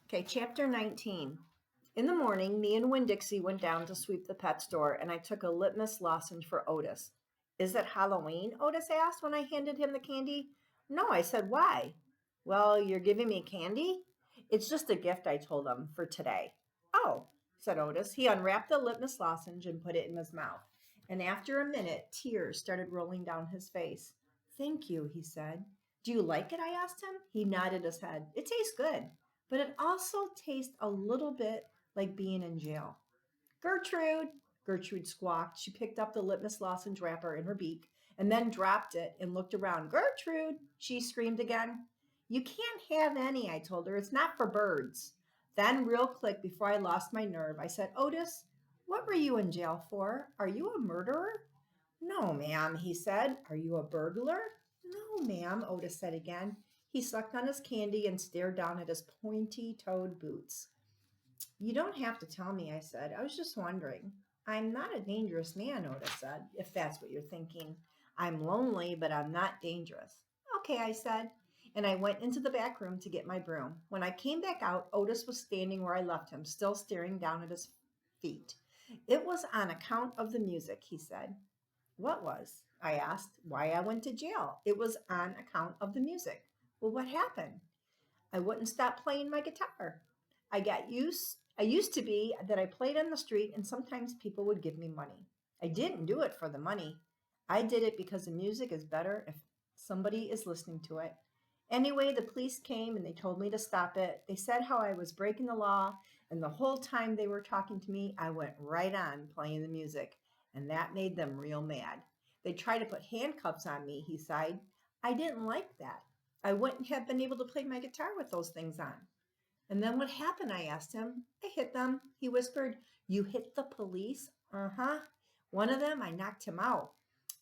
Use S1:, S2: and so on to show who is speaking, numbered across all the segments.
S1: Okay, chapter 19. In the morning, me and Winn-Dixie went down to sweep the pet store, and I took a litmus lozenge for Otis. Is it Halloween? Otis asked when I handed him the candy. No, I said, why? Well, you're giving me candy? It's just a gift, I told him, for today. Oh, said Otis. He unwrapped the litmus lozenge and put it in his mouth. And after a minute, tears started rolling down his face. Thank you, he said. Do you like it? I asked him. He nodded his head. It tastes good, but it also tastes a little bit like being in jail. Gertrude, Gertrude squawked. She picked up the litmus lozenge wrapper in her beak and then dropped it and looked around. Gertrude, she screamed again. You can't have any, I told her. It's not for birds. Then, real quick, before I lost my nerve, I said, Otis, what were you in jail for? Are you a murderer? No, ma'am, he said. Are you a burglar? No, ma'am, Otis said again. He sucked on his candy and stared down at his pointy-toed boots. You don't have to tell me, I said. I was just wondering. I'm not a dangerous man, Otis said, if that's what you're thinking. I'm lonely, but I'm not dangerous. Okay, I said, and I went into the back room to get my broom. When I came back out, Otis was standing where I left him, still staring down at his feet. It was on account of the music, he said. What was? I asked. Why I went to jail. It was on account of the music. Well, what happened? I wouldn't stop playing my guitar. I used to be that I played on the street and sometimes people would give me money. I didn't do it for the money. I did it because the music is better if somebody is listening to it. Anyway, the police came and they told me to stop it. They said how I was breaking the law, and the whole time they were talking to me, I went right on playing the music, and that made them real mad. They tried to put handcuffs on me, he sighed. I didn't like that. I wouldn't have been able to play my guitar with those things on. And then what happened? I asked him. I hit them, he whispered. You hit the police? Uh-huh. One of them, I knocked him out.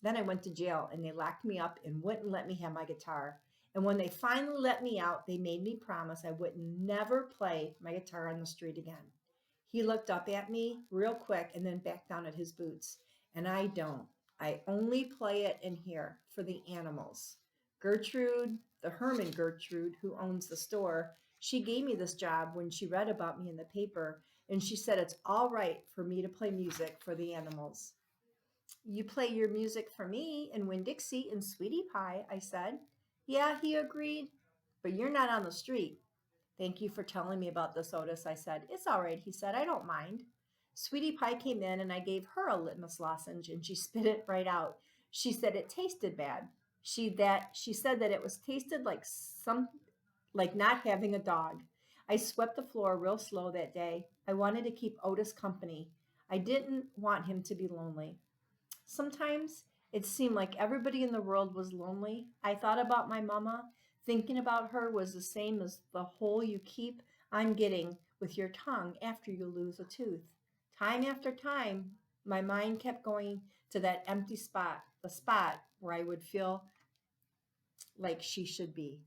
S1: Then I went to jail and they locked me up and wouldn't let me have my guitar. And when they finally let me out, they made me promise I would never play my guitar on the street again. He looked up at me real quick and then back down at his boots. And I don't. I only play it in here for the animals. Gertrude, the Herman Gertrude, who owns the store, she gave me this job when she read about me in the paper, and she said it's all right for me to play music for the animals. You play your music for me and Winn-Dixie and Sweetie Pie, I said. Yeah, he agreed, but you're not on the street. Thank you for telling me about this, Otis, I said. It's all right, he said. I don't mind. Sweetie Pie came in and I gave her a litmus lozenge and she spit it right out. She said it tasted bad. She said that it was tasted like not having a dog. I swept the floor real slow that day. I wanted to keep Otis company. I didn't want him to be lonely. Sometimes it seemed like everybody in the world was lonely. I thought about my mama. Thinking about her was the same as the hole you keep on getting with your tongue after you lose a tooth. Time after time, my mind kept going to that empty spot, the spot where I would feel like she should be.